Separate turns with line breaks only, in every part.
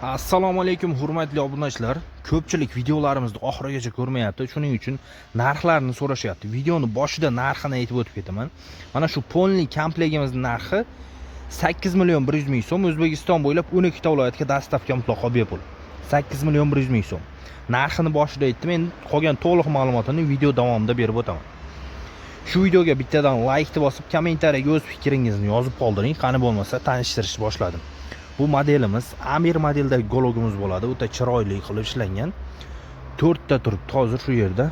Assalomu alaykum hurmatli obunachilar. Ko'pchilik videolarimizni oxirigacha ko'rmayapti. Shuning uchun narxlarni so'rashyapti. Videoni boshida narxini aytib o'tib ketaman. Mana shu polni komplegtimizning narxi 8 million 100 ming so'm. O'zbekiston bo'ylab 12 ta viloyatga dastavka mutlaqo bepul. 8 million 100 ming so'm. Narxini boshida aytdim. Endi qolgan to'liq ma'lumotini video davomida berib o'taman. Shu videoga bittadan like bosib, kommentariyaga o'z fikringizni yozib qoldiring. Qani bo'lmasa tanishtirishni boshladim. Bu modelimiz Amir modeldagi gologimiz bo'ladi. O'ta chiroyli qilib ishlangan. 4 ta turibdi hozir shu yerda.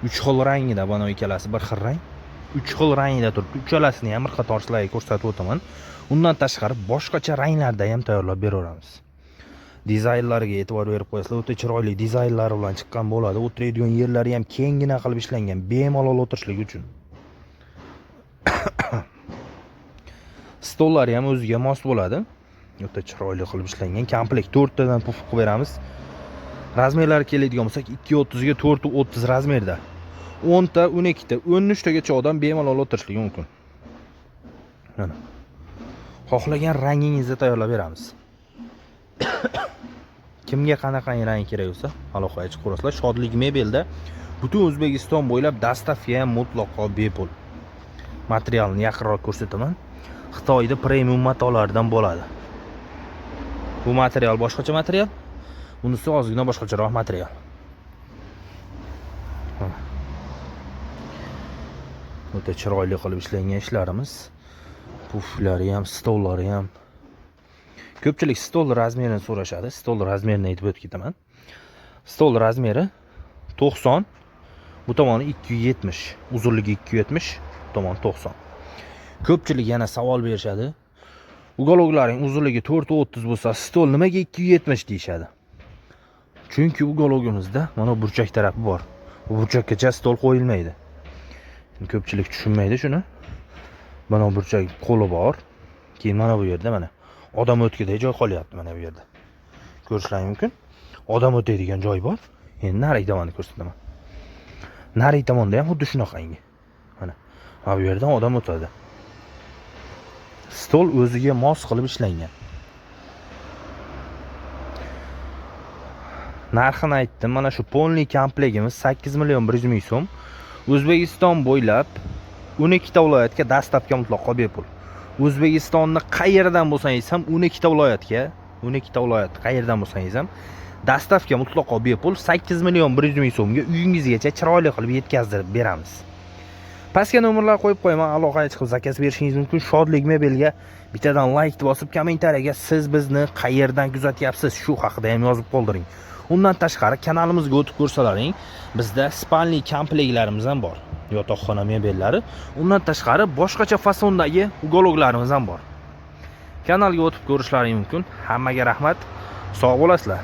3 xil rangida, mana ikkalasi bir xil rang. 3 xil rangida turibdi. Uchalasini ham bir qator sizlarga ko'rsatib o'taman. Undan tashqari boshqacha ranglarda ham tayyorlab beraveramiz. Dizaynlariga e'tibor berib qo'yasizlar. O'ta chiroyli dizaynlar bilan chiqqan bo'ladi. O'tiradigan yerlari ham kengina qilib ishlangan, bemalol o'tirishlik uchun. Stollari ham o'ziga mos bo'ladi. O'ta chiroyli qilib ishlangan. Komplekt 4 tadan puf qilib beramiz. Razmerlari keladigan bo'lsak 230 ga 430 razmerda. 10 ta, 12 ta, 13 tagacha odam bemalol o'tirishligi mumkin. Mana. Xohlagan rangingizni tayyorlab beramiz. Kimga qanaqa rang kerak bo'lsa, aloqaga chiqib ko'rasizlar. Shodlik mebelda butun O'zbekiston bo'ylab dastavka ham mutlaqo bepul. Materialni yaqinroq ko'rsataman. Xitoyda premium matolardan bo'ladi. Bu material boshqacha material. Bunisi ozgina boshqacharoq material. O'ta chiroyli qilib ishlangan ishlarimiz. Puflari ham, stollari ham. Ko'pchilik stol razmerini so'rashadi. Stol razmerini aytib o'tib ketaman. Stol razmeri 90, bu tomoni 270, uzunligi 270, bu tomoni 90. Ko'pchilik yana savol berishadi. Ugologlaring uzunligi 430 bo'lsa, stol nimaga 270 deyshadi? Chunki ugologimizda mana burchak tarafi bor. Bu burchakkacha stol qo'yilmaydi. Ko'pchilik tushunmaydi shuni. Mana burchak qo'li bor. Keyin mana bu yerda mana odam o'tkiday joy qolyapti mana bu yerda. Ko'rishlaring mumkin. Odam o'tadigan joy bor. Endi nari tomonni ko'rsataman. Nari tomonda ham xuddi shunaqangi. Mana bu yerdan odam o'tadi. Stol o'ziga mos qilib ishlangan. Narxini aytdim. Mana shu polni komplegtimiz 8 million 100 ming so'm. O'zbekiston bo'ylab 12 ta viloyatga dastavka mutlaqo bepul. O'zbekistonni qayerdan bo'lsangiz ham 12 ta viloyatga, 12 ta viloyat qayerdan bo'lsangiz ham dastavka mutlaqo bepul 8 million 100 ming so'mga uyingizgacha chiroyli qilib yetkazdirib beramiz. Pastga nomerlar qo'yib qo'yaman, aloqaga chiqib zakaz berishingiz mumkin. Shodlik mebelga bittadan like bosib, kommentariyaga siz bizni qayerdan kuzatyapsiz shu haqida ham yozib qoldiring. Undan tashqari kanalimizga o'tib ko'rsalaring, bizda spalni komplektlarimiz ham bor. Yotoqxona mebellari. Undan tashqari boshqacha fasondagi ugologlarimiz ham bor. Kanalga o'tib ko'rishlaring mumkin. Hammaga rahmat. Sog' bo'lasizlar.